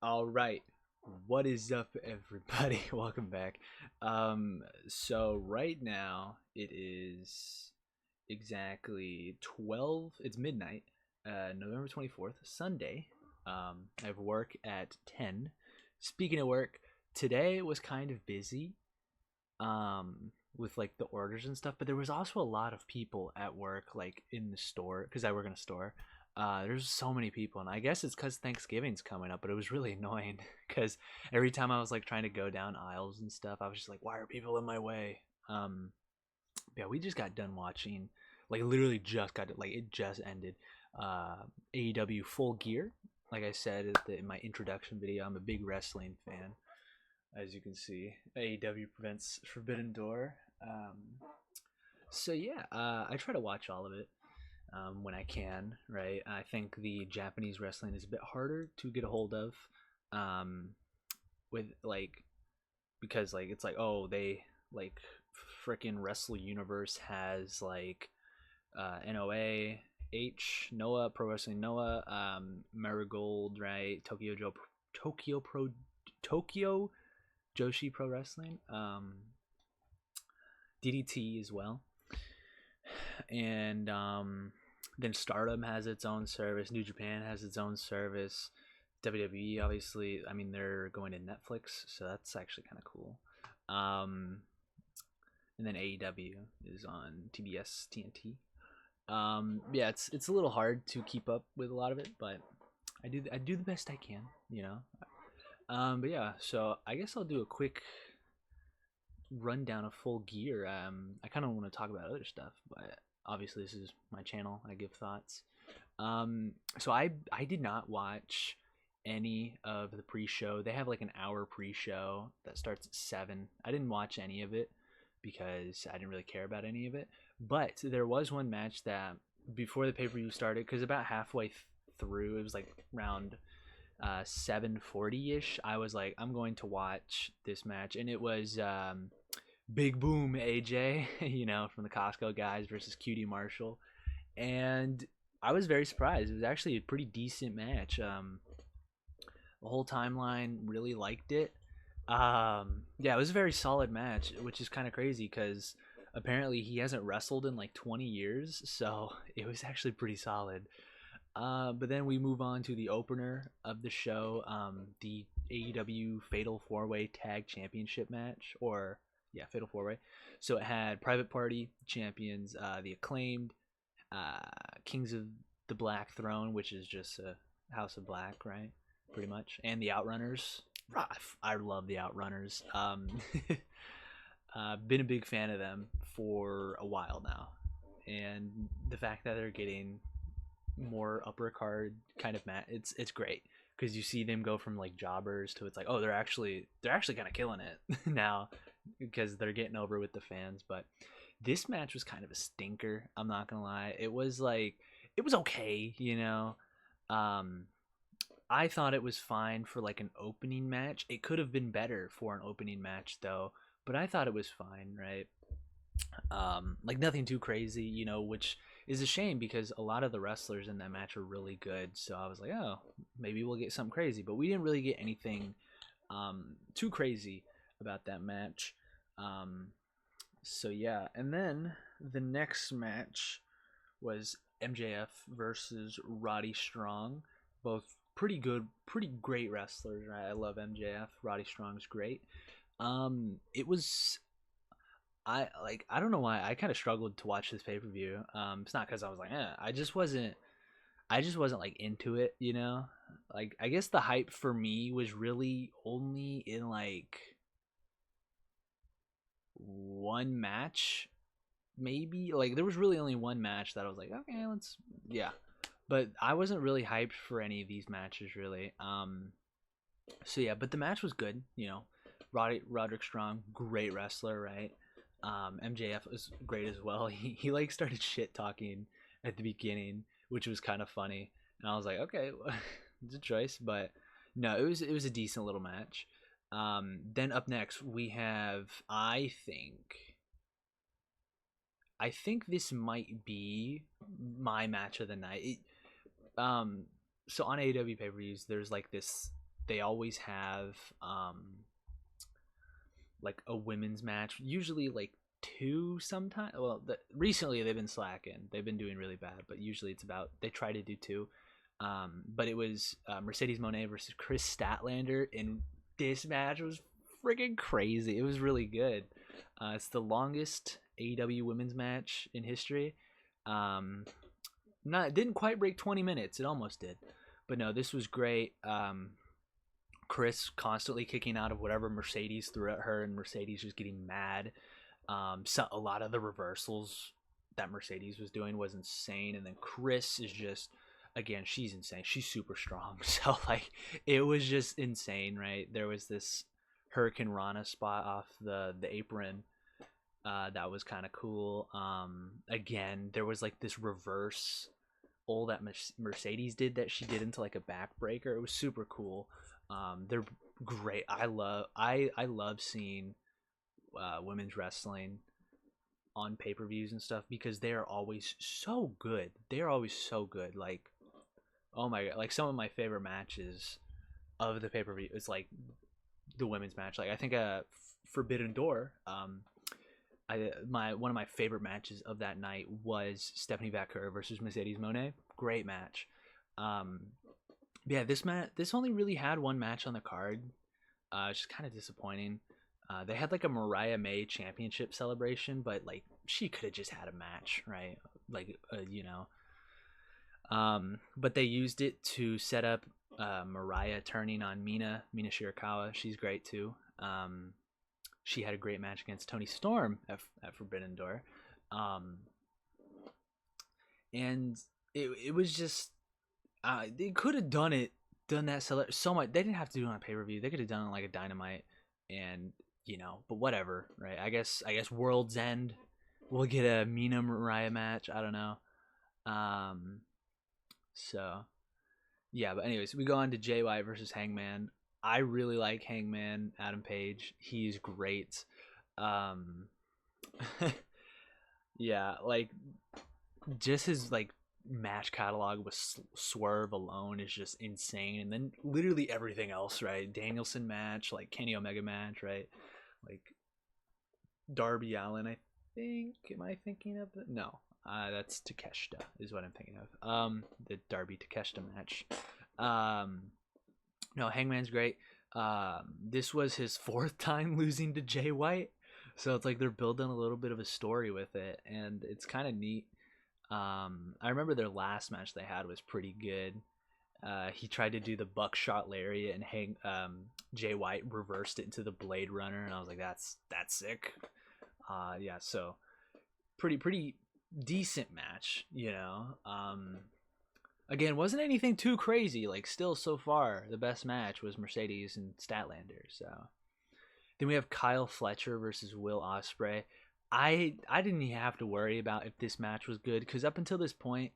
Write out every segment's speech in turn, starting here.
All right. What is up, everybody? Welcome back. So right now it is exactly 12. It's midnight, November 24th, Sunday. I have work at 10. Speaking of work, today was kind of busy, with like the orders and stuff, but there was also a lot of people at work, like in the store, because I work in a store. There's so many people, and I guess it's because Thanksgiving's coming up, but it was really annoying because every time I was like trying to go down aisles and stuff, I was just like, why are people in my way? Yeah, we just got done watching, like literally just got it, like it just ended. AEW Full Gear. Like I said in my introduction video, I'm a big wrestling fan, as you can see. AEW prevents Forbidden Door. So yeah, I try to watch all of it when I can, right? I think the Japanese wrestling is a bit harder to get a hold of, um, with like because like it's like, oh, they like freaking Wrestle Universe has like NOA, Noah, Pro Wrestling Noah, Marigold, right? Tokyo Joshi Pro Wrestling, DDT as well, and then Stardom has its own service. New Japan has its own service. WWE, obviously, I mean, they're going to Netflix, so that's actually kind of cool. Um, and then AEW is on TBS, TNT. Yeah, it's a little hard to keep up with a lot of it, but I do the best I can, you know. But yeah, so I guess I'll do a quick rundown of Full Gear. I kind of want to talk about other stuff, but obviously this is my channel. I give thoughts. So I did not watch any of the pre-show. They have like an hour pre-show that starts at 7. I didn't watch any of it because I didn't really care about any of it. But there was one match that before the pay-per-view started, because about halfway through, it was like around 7:40ish. I was like, I'm going to watch this match, and it was Big Boom AJ, from the Costco guys versus QT Marshall, and I was very surprised. It was actually a pretty decent match. The whole timeline really liked it. Yeah, it was a very solid match, which is kind of crazy because apparently he hasn't wrestled in like 20 years, so it was actually pretty solid. But then we move on to the opener of the show, the AEW Fatal 4-Way Tag Championship match, or yeah, Fatal 4-Way. So it had Private Party champions, the Acclaimed, Kings of the Black Throne, which is just a House of Black, right? Pretty much, and the Outrunners. I love the Outrunners. Been a big fan of them for a while now, and the fact that they're getting more upper card kind of it's great because you see them go from like jobbers to it's like, oh, they're actually kind of killing it now because they're getting over with the fans. But this match was kind of a stinker, I'm not gonna lie. It was okay. I thought it was fine for like an opening match. It could have been better for an opening match though, but I thought it was fine, right? Like nothing too crazy, which is a shame because a lot of the wrestlers in that match are really good. So I was like, oh, maybe we'll get something crazy, but we didn't really get anything too crazy about that match. So yeah, and then the next match was MJF versus Roddy Strong. Both pretty good, pretty great wrestlers, right? I love MJF. Roddy Strong's great. It was I don't know why I kind of struggled to watch this pay per view. It's not because I was like, I just wasn't like into it. Like I guess the hype for me was really only in like one match, maybe. Like there was really only one match that I was like, okay, yeah. But I wasn't really hyped for any of these matches really. So yeah, but the match was good. Roderick Strong, great wrestler, right? MJF was great as well. He like started shit talking at the beginning, which was kind of funny, and I was like, okay, it's a choice, but no, it was a decent little match. Then up next we have I think this might be my match of the night. So on AEW pay-per-views, there's like this they always have like a women's match, usually like two sometimes. Well, recently they've been slacking. They've been doing really bad, but usually it's about they try to do two. But it was Mercedes Moné versus Kris Statlander, and this match was freaking crazy. It was really good. It's the longest AEW women's match in history. It didn't quite break 20 minutes. It almost did, but no, this was great. Kris constantly kicking out of whatever Mercedes threw at her, and Mercedes just getting mad. So a lot of the reversals that Mercedes was doing was insane, and then Kris is just, again, she's insane. She's super strong. So like, it was just insane, right? There was this Hurricane Rana spot off the apron. That was kind of cool. Again, there was like this reverse all that Mercedes did that she did into like a backbreaker. It was super cool. They're great. I love seeing women's wrestling on pay-per-views and stuff, because they are always so good. They're always so good. Like, oh my god, like some of my favorite matches of the pay-per-view is like the women's match. Like I think Forbidden Door, one of my favorite matches of that night was Stephanie Vaquer versus Mercedes Moné. Great match. Yeah, this only really had one match on the card. It's just kind of disappointing. They had like a Mariah May championship celebration, but like she could have just had a match, right? Like but they used it to set up Mariah turning on Mina Shirakawa. She's great too. She had a great match against Toni Storm at Forbidden Door. And it was just they could have done that so much. They didn't have to do it on pay-per-view. They could have done it like a Dynamite, and but whatever, right? I guess World's End we'll get a Mina Mariah match. I don't know. So yeah, but anyways, we go on to Jay White versus Hangman. I really like Hangman Adam Page. He's great. Yeah, like just his like match catalog with Swerve alone is just insane, and then literally everything else, right? Danielson match, like Kenny Omega match, right? Like Darby Allin, I think. Am I thinking of it? No, that's Takeshita is what I'm thinking of. The Darby Takeshita match. No, Hangman's great. This was his 4th time losing to Jay White, so it's like they're building a little bit of a story with it, and it's kind of neat. I remember their last match they had was pretty good. He tried to do the buckshot lariat, and Jay White reversed it into the Blade Runner, and I was like, that's sick. Yeah, so pretty decent match, Again, wasn't anything too crazy. Like, still so far, the best match was Mercedes and Statlander. So then we have Kyle Fletcher versus Will Ospreay. I didn't even have to worry about if this match was good, because up until this point,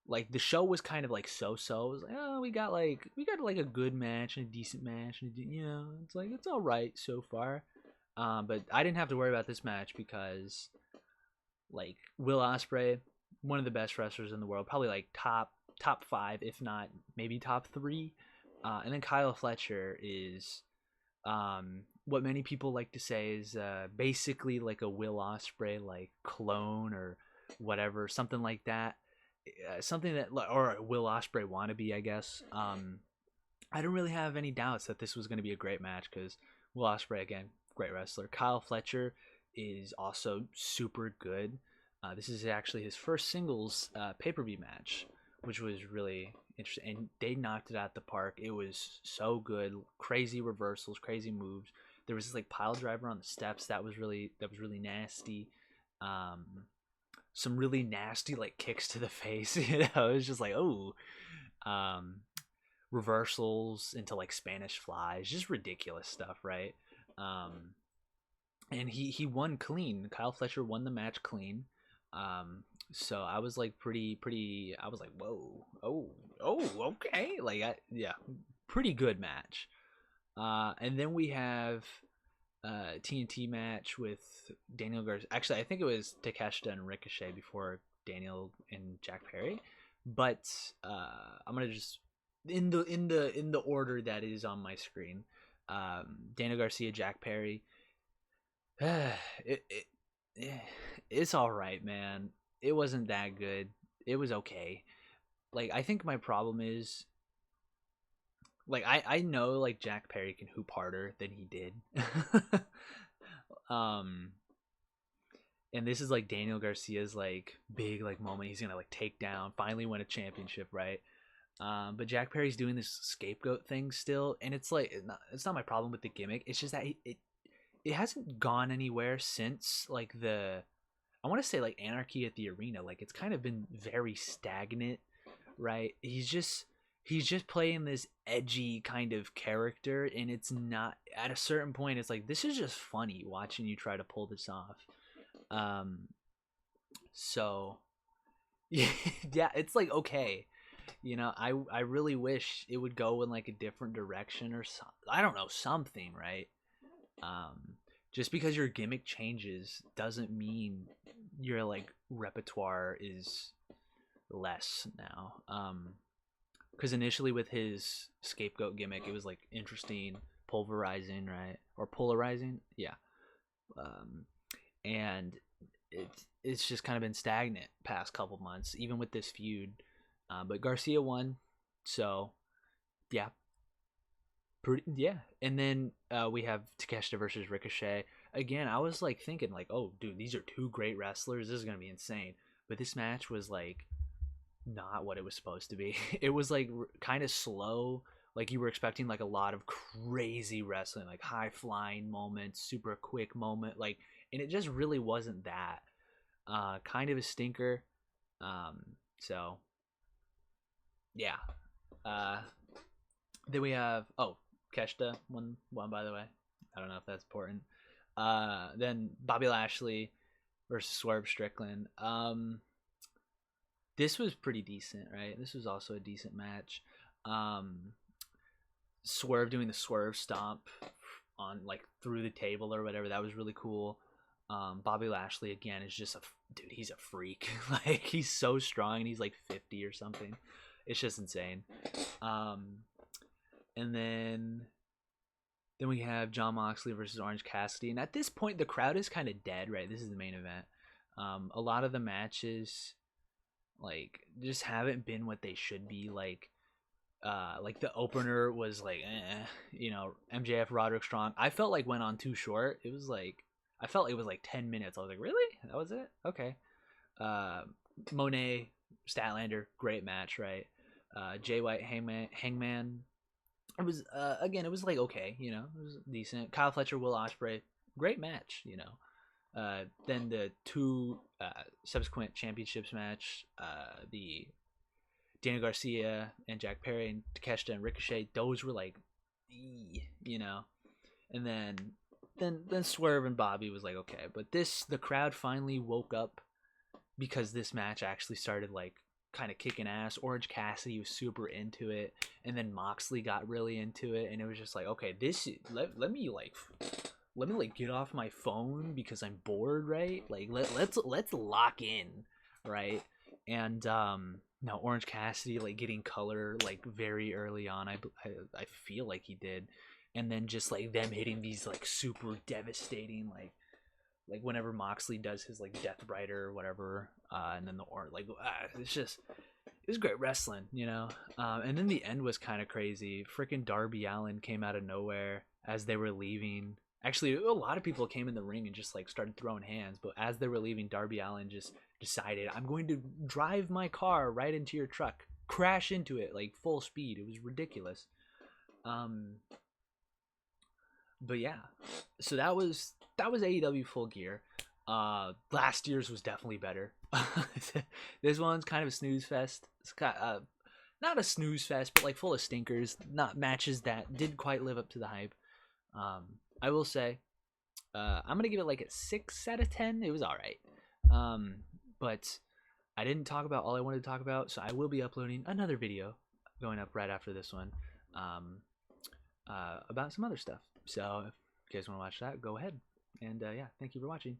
like the show was kind of like so-so. It was like, oh, we got like a good match and a decent match, and it's like it's all right so far. But I didn't have to worry about this match because like Will Ospreay, one of the best wrestlers in the world, probably like top 5, if not maybe top 3. And then Kyle Fletcher is what many people like to say is basically like a Will Ospreay like clone or whatever, something like that. Something that, or a Will Ospreay wannabe, I guess. I don't really have any doubts that this was going to be a great match, because Will Ospreay, again, great wrestler. Kyle Fletcher is also super good. This is actually his first singles pay-per-view match, which was really interesting, and they knocked it out the park. It was so good. Crazy reversals, crazy moves. There was this like pile driver on the steps that was really nasty. Some really nasty like kicks to the face. It was just like, oh, reversals into like Spanish flies, just ridiculous stuff, right? And he won clean. Kyle Fletcher won the match clean. So I was like pretty I was like, whoa, oh, okay, like yeah, pretty good match. And then we have TNT match with Daniel Garcia. Actually, I think it was Takeshita and Ricochet before Daniel and Jack Perry. But I'm gonna just in the order that is on my screen. Daniel Garcia, Jack Perry. It's all right, man. It wasn't that good. It was okay. Like, I think my problem is, like, I know, like, Jack Perry can hoop harder than he did. um and this is like Daniel Garcia's like big like moment. He's gonna like take down, finally win a championship, right? But Jack Perry's doing this scapegoat thing still, and it's like it's not my problem with the gimmick. It's just that it hasn't gone anywhere since like I want to say like Anarchy at the Arena. Like, it's kind of been very stagnant, right? He's just playing this edgy kind of character, and it's not, at a certain point it's like, this is just funny watching you try to pull this off. So yeah, it's like, okay, you know, I really wish it would go in like a different direction or I don't know, something, right? Just because your gimmick changes doesn't mean your like repertoire is less now. Because initially with his scapegoat gimmick, it was like interesting, pulverizing, right? Or polarizing, yeah. And it's just kind of been stagnant past couple months, even with this feud. But Garcia won, so yeah, yeah. And then we have Takeshita versus Ricochet. Again, I was like thinking like, oh, dude, these are two great wrestlers. This is gonna be insane. But this match was like not what it was supposed to be. It was like kind of slow. Like, you were expecting like a lot of crazy wrestling, like high flying moments, super quick moment, like, and it just really wasn't that. Kind of a stinker. So yeah. Then we have Keshta won by the way. I don't know if that's important. Then Bobby Lashley versus Swerve Strickland. This was pretty decent, right? This was also a decent match. Swerve doing the Swerve Stomp on like through the table or whatever, that was really cool. Bobby Lashley again is just dude, he's a freak. Like, he's so strong, and he's like 50 or something. It's just insane. And then we have Jon Moxley versus Orange Cassidy, and at this point the crowd is kind of dead, right? This is the main event. A lot of the matches like just haven't been what they should be. Like the opener was like you know, MJF Roderick Strong, I felt like went on too short. It was like, I felt it was like 10 minutes. I was like, really? That was it? Okay. Monet Statlander, great match, right? Jay White Hangman. It was again, it was like, okay, you know, it was decent. Kyle Fletcher Will Ospreay, great match, you know. Then the two subsequent championships match, the Daniel Garcia and Jack Perry and Takeshita and Ricochet, those were like, you know. And then Swerve and Bobby was like, okay. But the crowd finally woke up because this match actually started like kind of kicking ass. Orange Cassidy was super into it, and then Moxley got really into it, and it was just like, okay, let me get off my phone because I'm bored, right? Like, let's lock in, right? And now Orange Cassidy like getting color like very early on. I feel like he did, and then just like them hitting these like super devastating like whenever Moxley does his like Death Rider or whatever, and then it was great wrestling, you know. And then the end was kind of crazy. Freaking Darby Allin came out of nowhere as they were leaving. Actually, a lot of people came in the ring and just like started throwing hands, but as they were leaving, Darby Allin just decided, I'm going to drive my car right into your truck, crash into it like full speed. It was ridiculous. But yeah, so that was AEW Full Gear. Last year's was definitely better. This one's kind of a snooze fest. It's got not a snooze fest, but like full of stinkers, not matches that didn't quite live up to the hype. I will say, I'm gonna give it like a 6 out of 10. It was all right, but I didn't talk about all I wanted to talk about, so I will be uploading another video going up right after this one, about some other stuff. So if you guys want to watch that, go ahead. And yeah, thank you for watching.